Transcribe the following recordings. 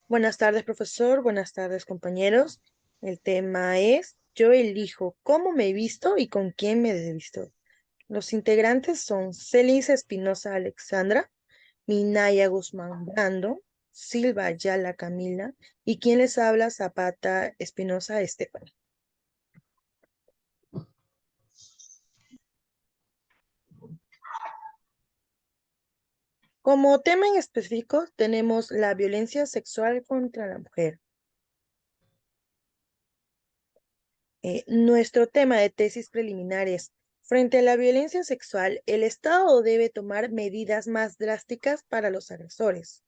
Buenas tardes, profesor. Buenas tardes, compañeros. El tema es Yo elijo cómo me visto y con quién me desvisto. Los integrantes son Celisa Espinosa Alexandra, Minaya Guzmán Brando, Silva Ayala Camila y quien les habla Zapata Espinosa Estefan. Como tema en específico tenemos la violencia sexual contra la mujer. Nuestro tema de tesis preliminar es, frente a la violencia sexual, el Estado debe tomar medidas más drásticas para los agresores.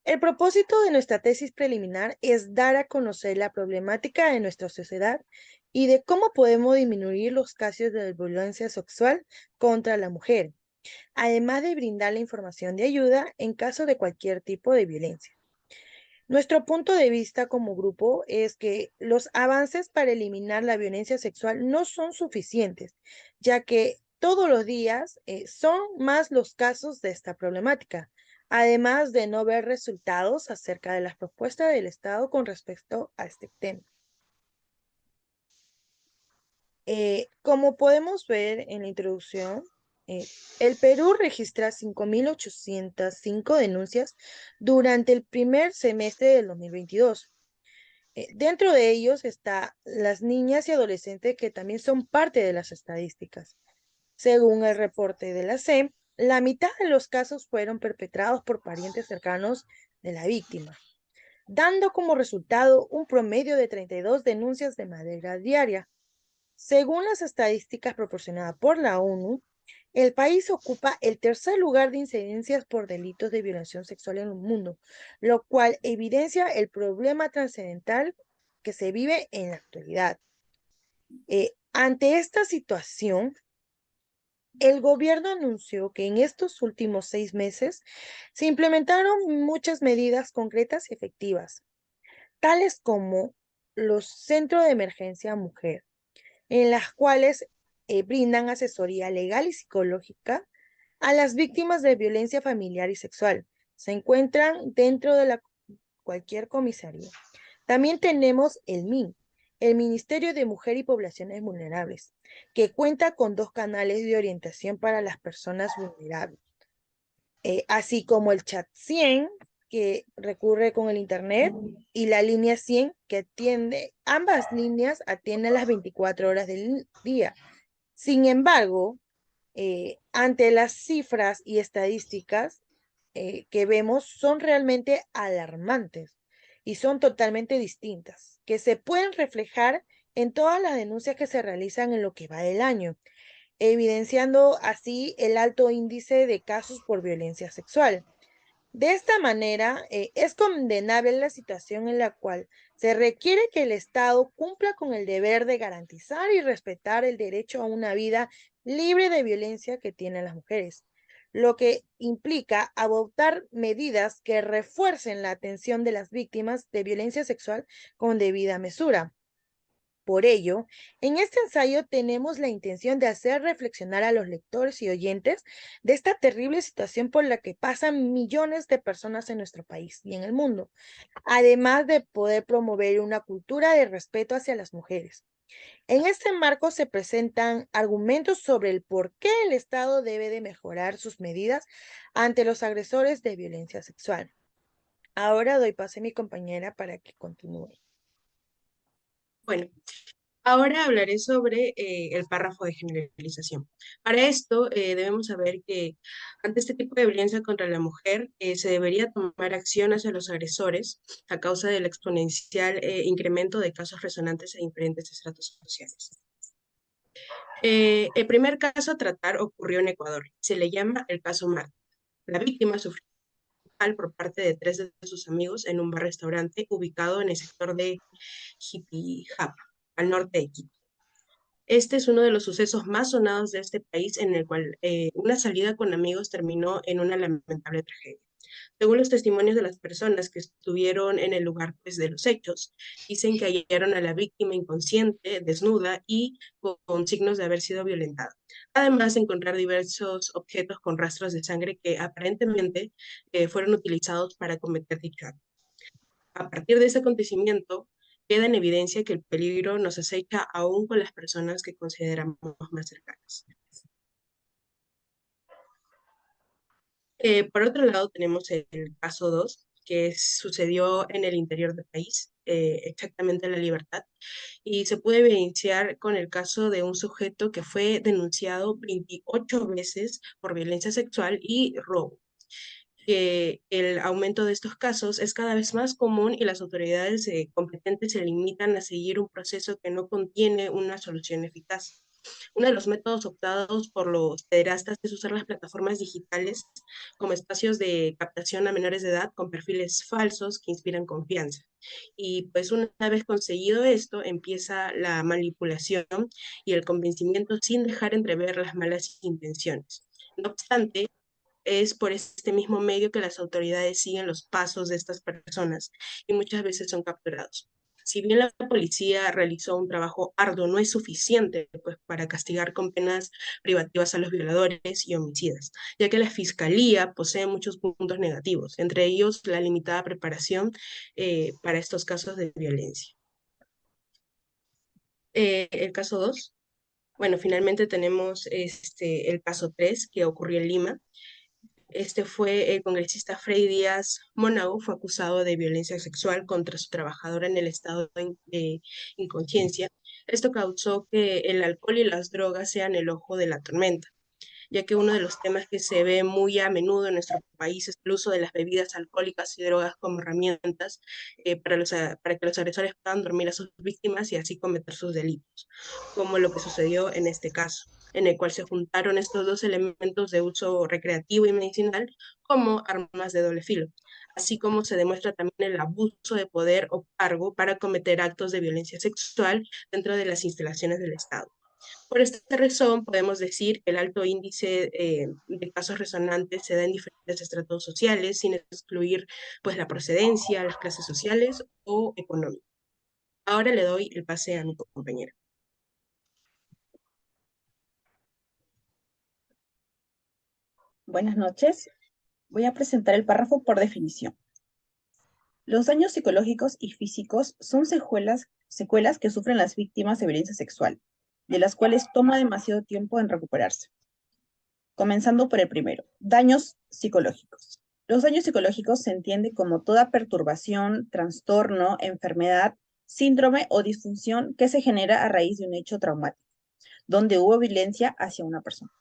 El propósito de nuestra tesis preliminar es dar a conocer la problemática de nuestra sociedad y de cómo podemos disminuir los casos de violencia sexual contra la mujer, además de brindar la información de ayuda en caso de cualquier tipo de violencia. Nuestro punto de vista como grupo es que los avances para eliminar la violencia sexual no son suficientes, ya que todos los días son más los casos de esta problemática, además de no ver resultados acerca de las propuestas del Estado con respecto a este tema. Como podemos ver en la introducción, eh, el Perú registra 5.805 denuncias durante el primer semestre del 2022. Dentro de ellos está las niñas y adolescentes que también son parte de las estadísticas. Según el reporte de la CEM, la mitad de los casos fueron perpetrados por parientes cercanos de la víctima, dando como resultado un promedio de 32 denuncias de manera diaria. Según las estadísticas proporcionadas por la ONU, el país ocupa el tercer lugar de incidencias por delitos de violación sexual en el mundo, lo cual evidencia el problema trascendental que se vive en la actualidad. Ante esta situación, el gobierno anunció que en estos últimos 6 meses se implementaron muchas medidas concretas y efectivas, tales como los centros de emergencia mujer, en las cuales brindan asesoría legal y psicológica a las víctimas de violencia familiar y sexual. Se encuentran dentro de cualquier comisaría. También tenemos el MIN, el Ministerio de Mujer y Poblaciones Vulnerables, que cuenta con 2 canales de orientación para las personas vulnerables, así como el chat 100, que recurre con el Internet, y la línea 100, que atiende, ambas líneas atienden las 24 horas del día. Sin embargo, ante las cifras y estadísticas que vemos, son realmente alarmantes y son totalmente distintas, que se pueden reflejar en todas las denuncias que se realizan en lo que va del año, evidenciando así el alto índice de casos por violencia sexual. De esta manera, es condenable la situación en la cual se requiere que el Estado cumpla con el deber de garantizar y respetar el derecho a una vida libre de violencia que tienen las mujeres, lo que implica adoptar medidas que refuercen la atención de las víctimas de violencia sexual con debida mesura. Por ello, en este ensayo tenemos la intención de hacer reflexionar a los lectores y oyentes de esta terrible situación por la que pasan millones de personas en nuestro país y en el mundo, además de poder promover una cultura de respeto hacia las mujeres. En este marco se presentan argumentos sobre el por qué el Estado debe de mejorar sus medidas ante los agresores de violencia sexual. Ahora doy pase a mi compañera para que continúe. Bueno, ahora hablaré sobre el párrafo de generalización. Para esto, debemos saber que ante este tipo de violencia contra la mujer, se debería tomar acción hacia los agresores a causa del exponencial incremento de casos resonantes en diferentes estratos sociales. El primer caso a tratar ocurrió en Ecuador. Se le llama el caso Marta. La víctima sufrió por parte de 3 de sus amigos en un bar-restaurante ubicado en el sector de Jipijapa, al norte de Quito. Este es uno de los sucesos más sonados de este país en el cual una salida con amigos terminó en una lamentable tragedia. Según los testimonios de las personas que estuvieron en el lugar pues, de los hechos, dicen que hallaron a la víctima inconsciente, desnuda y con signos de haber sido violentada. Además de encontrar diversos objetos con rastros de sangre que aparentemente fueron utilizados para cometer dicho acto. A partir de ese acontecimiento, queda en evidencia que el peligro nos acecha aún con las personas que consideramos más cercanas. Por otro lado, tenemos el caso 2 que sucedió en el interior del país, exactamente en La Libertad, y se puede evidenciar con el caso de un sujeto que fue denunciado 28 veces por violencia sexual y robo. Que el aumento de estos casos es cada vez más común y las autoridades competentes se limitan a seguir un proceso que no contiene una solución eficaz. Uno de los métodos optados por los pederastas es usar las plataformas digitales como espacios de captación a menores de edad con perfiles falsos que inspiran confianza. Y pues una vez conseguido esto, empieza la manipulación y el convencimiento sin dejar entrever las malas intenciones. No obstante, es por este mismo medio que las autoridades siguen los pasos de estas personas y muchas veces son capturados. Si bien la policía realizó un trabajo arduo, no es suficiente pues, para castigar con penas privativas a los violadores y homicidas, ya que la fiscalía posee muchos puntos negativos, entre ellos la limitada preparación para estos casos de violencia. El caso 2, bueno, finalmente tenemos el caso 3 que ocurrió en Lima. Este fue el congresista Frei Díaz Mónago, fue acusado de violencia sexual contra su trabajadora en el estado de inconsciencia. Esto causó que el alcohol y las drogas sean el ojo de la tormenta, ya que uno de los temas que se ve muy a menudo en nuestro país es el uso de las bebidas alcohólicas y drogas como herramientas para que los agresores puedan dormir a sus víctimas y así cometer sus delitos, como lo que sucedió en este caso, en el cual se juntaron estos dos elementos de uso recreativo y medicinal como armas de doble filo, así como se demuestra también el abuso de poder o cargo para cometer actos de violencia sexual dentro de las instalaciones del Estado. Por esta razón, podemos decir que el alto índice de casos resonantes se da en diferentes estratos sociales, sin excluir pues, la procedencia, las clases sociales o económicas. Ahora le doy el pase a mi compañera. Buenas noches. Voy a presentar el párrafo por definición. Los daños psicológicos y físicos son secuelas que sufren las víctimas de violencia sexual, de las cuales toma demasiado tiempo en recuperarse. Comenzando por el primero, daños psicológicos. Los daños psicológicos se entiende como toda perturbación, trastorno, enfermedad, síndrome o disfunción que se genera a raíz de un hecho traumático, donde hubo violencia hacia una persona.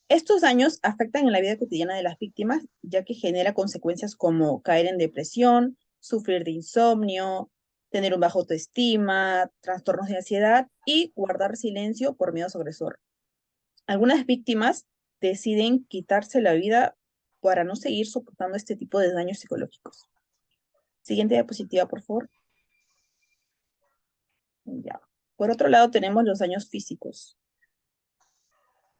Estos daños afectan en la vida cotidiana de las víctimas, ya que genera consecuencias como caer en depresión, sufrir de insomnio, tener un bajo autoestima, trastornos de ansiedad y guardar silencio por miedo a su agresor. Algunas víctimas deciden quitarse la vida para no seguir soportando este tipo de daños psicológicos. Siguiente diapositiva, por favor. Ya. Por otro lado, tenemos los daños físicos.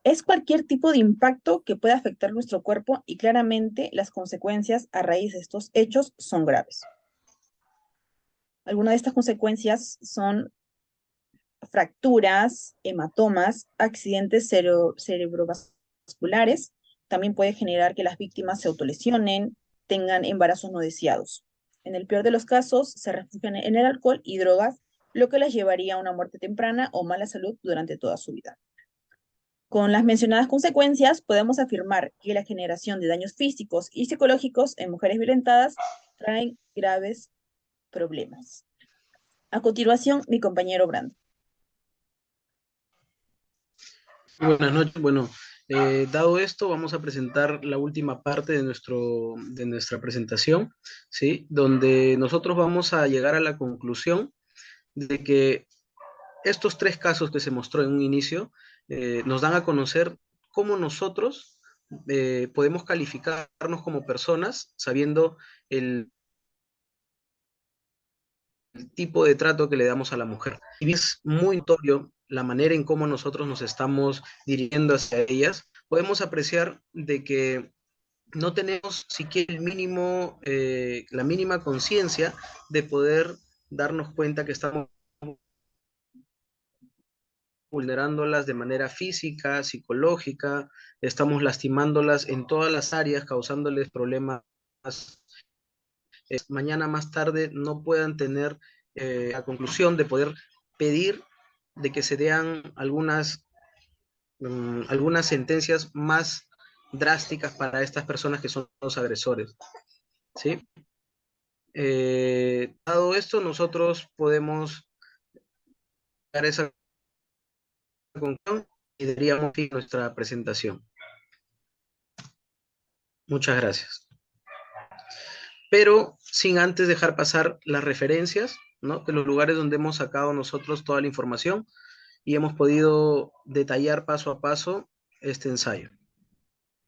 Es cualquier tipo de impacto que pueda afectar nuestro cuerpo y claramente las consecuencias a raíz de estos hechos son graves. Algunas de estas consecuencias son fracturas, hematomas, accidentes cerebrovasculares. También puede generar que las víctimas se autolesionen, tengan embarazos no deseados. En el peor de los casos, se refugian en el alcohol y drogas, lo que las llevaría a una muerte temprana o mala salud durante toda su vida. Con las mencionadas consecuencias, podemos afirmar que la generación de daños físicos y psicológicos en mujeres violentadas traen graves problemas. A continuación, mi compañero Brando. Buenas noches. Bueno, dado esto, vamos a presentar la última parte de nuestra presentación, ¿sí? Donde nosotros vamos a llegar a la conclusión de que estos tres casos que se mostró en un inicio nos dan a conocer cómo nosotros podemos calificarnos como personas sabiendo el tipo de trato que le damos a la mujer. Y es muy notorio la manera en cómo nosotros nos estamos dirigiendo hacia ellas. Podemos apreciar de que no tenemos siquiera el mínimo, la mínima conciencia de poder darnos cuenta que estamos vulnerándolas de manera física, psicológica, estamos lastimándolas en todas las áreas, causándoles problemas. Mañana más tarde no puedan tener la conclusión de poder pedir de que se den algunas sentencias más drásticas para estas personas que son los agresores, ¿sí? Dado esto, nosotros podemos dar esa conclusión y daríamos fin a nuestra presentación. Muchas gracias. Pero sin antes dejar pasar las referencias, ¿no?, de los lugares donde hemos sacado nosotros toda la información y hemos podido detallar paso a paso este ensayo.